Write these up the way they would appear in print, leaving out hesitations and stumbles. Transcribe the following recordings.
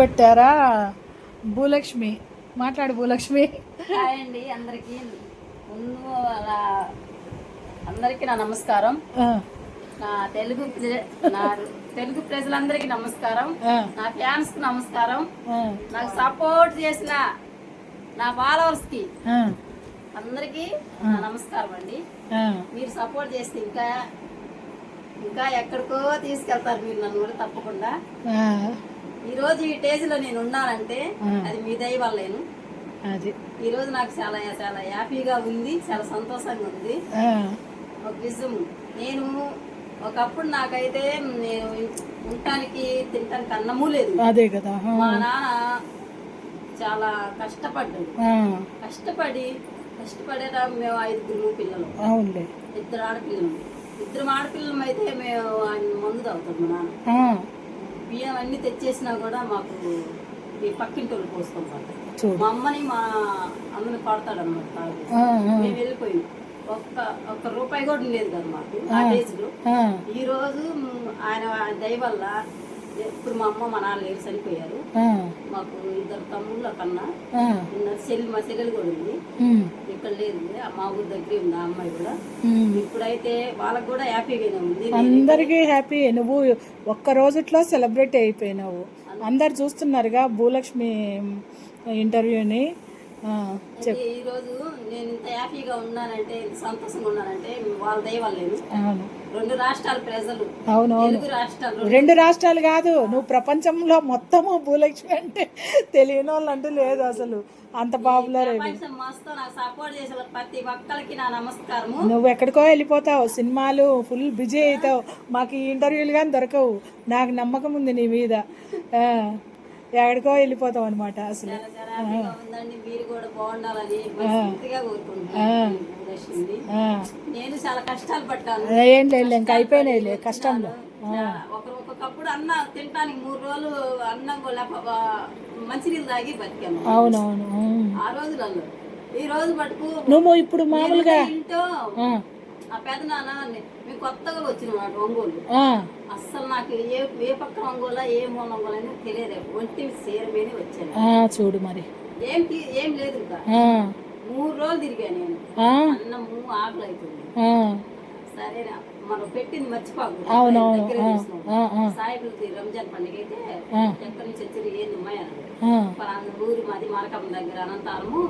పెట్టారా భూలక్ష్మి? మాట్లాడు భూలక్ష్మి. హాయ్ అండి అందరికీ. ముందు అందరికీ నా నమస్కారం. నా తెలుగు ప్రజలందరికీ నమస్కారం. నా ఫ్యాన్స్ కి నమస్కారం. నాకు సపోర్ట్ చేసిన నా ఫాలోవర్స్ కి అందరికీ నా నమస్కారం అండి. మీరు సపోర్ట్ చేస్తే ఇంకా ఇంకా ఎక్కడికో తీసుకెళ్తారు మీరు నన్ను కూడా తప్పకుండా. ఈ రోజు ఈ స్టేజ్ లో నేను ఉన్నానంటే అది మీ దయ వల్లేను. ఈ రోజు నాకు చాలా చాలా హ్యాపీగా ఉంది, చాలా సంతోషంగా ఉంది. ఒక విషయం, నేను ఒకప్పుడు నాకైతే నేను ఉండటానికి తినటానికి అన్నమూ లేదు. అదే కదా, మా నాన్న చాలా కష్టపడి మేము 5 పిల్లలు, ఇద్దరు ఆడపిల్లలు అయితే మేము ఆయన మందు తాగుతాం. మా నాన్న బియ్యం అన్ని తెచ్చేసినా కూడా మాకు ఈ పక్కింటి వాళ్ళు పోసుకోవాలి. మా అమ్మని మా అమ్మని పడతాడు అనమాట. మేము వెళ్ళిపోయి ఒక్క రూపాయి కూడా లేదు కదా మాకు ఆ డేస్ లో. ఈ రోజు ఆయన దయ వల్ల ఇప్పుడు మా అమ్మ మా నాన్న లేరు, చనిపోయారు. మాకు 2 తమ్ముళ్ళ కన్నా మా చెల్లెలు కూడా ఉంది, ఇక్కడ లేదు. మా ఊరి దగ్గరే ఉంది ఆ అమ్మాయి కూడా. ఇప్పుడైతే వాళ్ళకి కూడా హ్యాపీగానే ఉంది, అందరికీ హ్యాపీ. నువ్వు ఒక్క రోజుట్లో సెలబ్రేట్ అయిపోయినావు. అందరు చూస్తున్నారుగా భూలక్ష్మి ఇంటర్వ్యూని. ఈ రోజు నేను ఇంత హ్యాపీగా ఉన్నానంటే, సంతోషంగా ఉన్నానంటే వాళ్ళ దయ వల్లేను. 2 రాష్ట్రాల ప్రజలు, తెలుగు రాష్ట్రాలు, 2 రాష్ట్రాలు కాదు, నువ్వు ప్రపంచంలో మొత్తము భూలక్ష్మి అంటే తెలియని వాళ్ళు అంటూ లేదు అసలు. అంత పాపులర్ సపోర్ట్ చేసే ప్రతి ఒక్కరికి నా నమస్కారము. నువ్వు ఎక్కడికో వెళ్ళిపోతావు, సినిమాలు ఫుల్ బిజీ అవుతావు, మాకు ఈ ఇంటర్వ్యూలు కానీ దొరకవు. నాకు నమ్మకం ఉంది నీ మీద. ఎక్కడికో వెళ్ళిపోతావు అనమాట అసలు. మీరు కూడా బాగుండాలని నేను చాలా కష్టాలు పడ్డాను. ఏం లేదు, ఇంకా అయిపోయినాయి కష్టంలో. ఒకప్పుడు అన్న తినడానికి 3 రోజులు అన్నం మంచినీళ్ళు తాగి బతికాను. అవునవును. ఆ రోజులలో ఈ రోజు మటుకు నువ్వు ఇప్పుడు మామూలుగా ఇంటో ఆ పెద్ద నాన్న మేము కొత్తగా వచ్చిన ఒంగోలు. అస్సలు నాకు ఏ పక్క ఒంగోలు ఏ మూల ఒంగోలు అని తెలియదు. ఒంటి సేరమేనే వచ్చాను. చూడు మరి ఏం లేదు. ఇంకా 3 రోజులు తిరిగా నేను. అన్నము ఆకలి అవుతుంది. సరేనా, మనం పెట్టింది మర్చిపోకు. సాయిబుల్ రంజాన్ పండుగ అయితే ఎక్కడి నుంచి వచ్చి ఏంది అమ్మాయి అన్నారు. ఊరు మాది మరకమ్మ దగ్గర అనంతారము.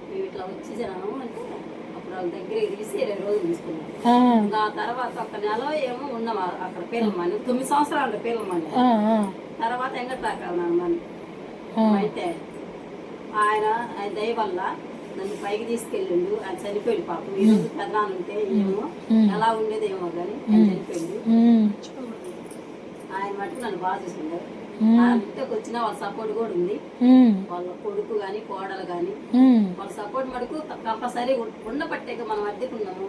మేము ఇట్లా వచ్చి జనము అంటే అప్పుడు వాళ్ళ దగ్గర తీసి 20 రోజులు తీసుకున్నాం. ఆ తర్వాత 1 నెల ఏమో ఉన్నాం అక్కడ పేర్లమని. 9 సంవత్సరాలు పేర్లమని. తర్వాత ఎంగట్లాకాలమని అయితే ఆయన దయ వల్ల నన్ను పైకి తీసుకెళ్ళిండు. ఆయన చనిపోయింది పాపం. ఈ రోజు పెద్దనాన్న ఉంటే ఏమో ఎలా ఉండేది ఏమో కానీ ఆయన చనిపోయింది. ఆయన మటుకు నన్ను బాగా చూసుకున్నారు. ఇంటికి వచ్చిన వాళ్ళ సపోర్ట్ కూడా ఉంది. వాళ్ళ కొడుకు గాని కోడలు గాని వాళ్ళ సపోర్ట్ మటుకు కంపల్సరీ ఉండబట్టే మనం అద్దెకున్నాము.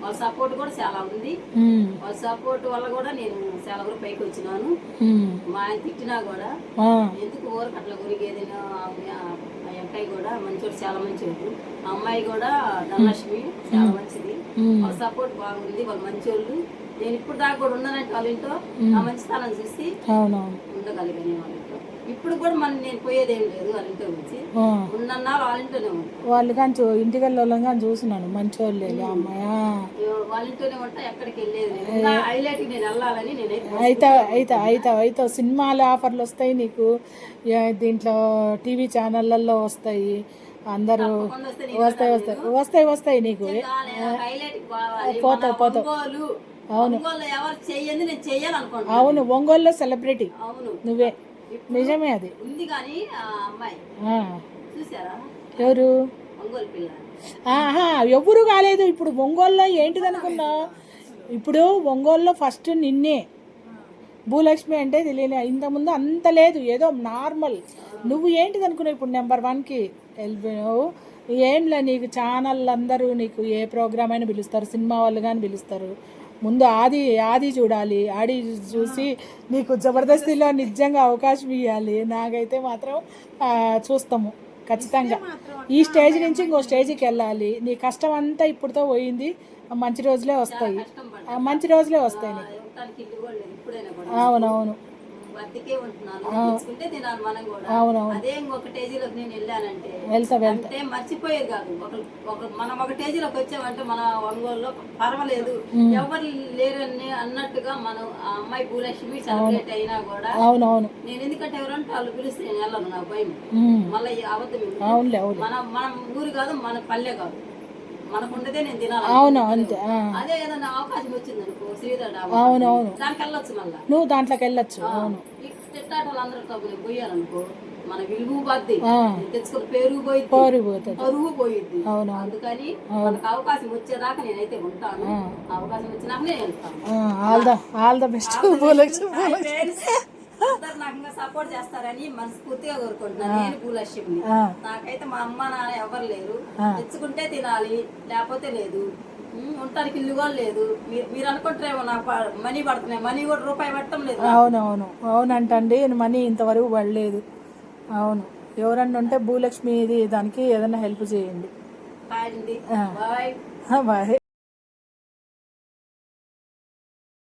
వాళ్ళ సపోర్ట్ కూడా చాలా ఉంది. వాళ్ళ సపోర్ట్ వల్ల కూడా నేను చాలా కూడా పైకి వచ్చినాను. మా ఆయన తిట్టినా కూడా ఎందుకు ఊరికి అట్లా కొరిగేది. అబ్బాయి కూడా మంచోడు, చాలా మంచోడు. ఆ అమ్మాయి కూడా ధనలక్ష్మి చాలా మంచిది. వాళ్ళ సపోర్ట్ బాగుంది, వాళ్ళు మంచోళ్ళు. నేను ఇప్పుడు దాకా కూడా ఉన్నానంటే వాళ్ళ ఇంట్లో ఆ మంచితనం చూసి ఉండగలిగాను వాళ్ళ ఇంట్లో. ఇప్పుడు కూడా నేను పోయేదేం లేదు వాళ్ళ ఇంట్లో గురించి. ఉన్నన్నా వాళ్ళ ఇంట్లోనే ఉంటాను. వాళ్ళు కానీ ఇంటికి వెళ్ళాలని కానీ చూసినాను, మంచోళ్ళు అమ్మాయి. వాళ్ళ ఇంట్లోనే ఉంటా, ఎక్కడికి వెళ్ళేది. హైలైట్ నేను వెళ్ళాలని అయితే సినిమాల ఆఫర్లు వస్తాయి నీకు, దీంట్లో టీవీ ఛానళ్ళల్లో వస్తాయి. అందరూ వస్తాయి నీకు. పోతావు. అవును, ఒంగోలులో సెలబ్రిటీ నువ్వే. నిజమే, అది ఉంది. కానీ అమ్మాయి చూసారా ఎవరు? ఒంగోలు పిల్ల. ఎవరు కాలేదు. ఇప్పుడు ఒంగోలులో ఏంటిది అనుకున్నావు? ఇప్పుడు ఒంగోలులో ఫస్ట్ నిన్నే భూలక్ష్మి అంటే తెలియలే. ఇంతకుముందు అంత లేదు, ఏదో నార్మల్. నువ్వు ఏంటిది అనుకున్నావు? ఇప్పుడు నెంబర్ 1కి వెళ్ళిపోయావు. ఏంలే, నీకు ఛానల్ అందరూ నీకు ఏ ప్రోగ్రామ్ అయినా పిలుస్తారు, సినిమా వాళ్ళు కానీ పిలుస్తారు. ముందు ఆది చూడాలి. ఆడి చూసి నీకు జబర్దస్తిలో నిజంగా అవకాశం ఇవ్వాలి. నాకైతే మాత్రం చూస్తాము ఖచ్చితంగా. ఈ స్టేజ్ నుంచి ఇంకో స్టేజ్కి వెళ్ళాలి. నీ కష్టం అంతా ఇప్పుడుతో పోయింది. మంచి రోజులే వస్తాయి నీకు. అవునవును. అద్దెకే ఉంటున్నాను, తెచ్చుకుంటే తినాలి మనం కూడా. అవునవును. అదే ఇంకొక స్టేజీలోకి నేను వెళ్ళానంటే వెళ్తా అంటే మర్చిపోయేది కాదు. మనం ఒక స్టేజీలోకి వచ్చామంటే మన ఒంగోలులో పర్వాలేదు, ఎవరు లేరని అన్నట్టుగా మనం ఆ అమ్మాయి భూలక్ష్మి సెలబ్రేట్ అయినా కూడా అవునవును. నేను ఎందుకంటే ఎవరంటే వాళ్ళు పిలిస్తే నేను వెళ్ళను, నాకు భయం. మళ్ళీ అబద్ధం ఎందుకు? అవునులే అవును. మన ఊరు కాదు, మన పల్లె కాదు, మనకు ఉండదే నేను తినాలి. అవును అంతే. అదే ఏదైనా అవకాశం వచ్చింది అనుకో, శ్రీధర్ అవునవును. దానికి వెళ్ళొచ్చు. మళ్ళీ నువ్వు దాంట్లోకి వెళ్ళొచ్చు. అవును. ఈ తిట్టాట వాళ్ళందరూ పోయారనుకో మన విలువ బాధ్యత, తెచ్చుకున్న పేరు పోయింది, పరువు పోయింది. అందుకని మనకు అవకాశం వచ్చేదాకా నేనైతే ఉంటాను, అవకాశం వచ్చినాక నేను వెళ్తాను. All the best. అందరు నాకు ఇంకా సపోర్ట్ చేస్తారని మనస్ఫూర్తిగా కోరుకుంటున్నాను. నేను భూలక్ష్మిని, నాకైతే మా అమ్మ నాన్న ఎవరు లేరు, తెచ్చుకుంటే తినాలి లేకపోతే లేదు, ఉండటానికి ఇల్లు కూడా లేదు. మీరు అనుకుంటారేమో నాకు మనీ పడుతున్నాయి, మనీ కూడా రూపాయి పడటం లేదు. అవునవును అవునంటండి, మనీ ఇంతవరకు పడలేదు. అవును, ఎవరన్నా ఉంటే భూలక్ష్మి ఇది దానికి ఏదైనా హెల్ప్ చేయండి. బాయ్. బాయ్.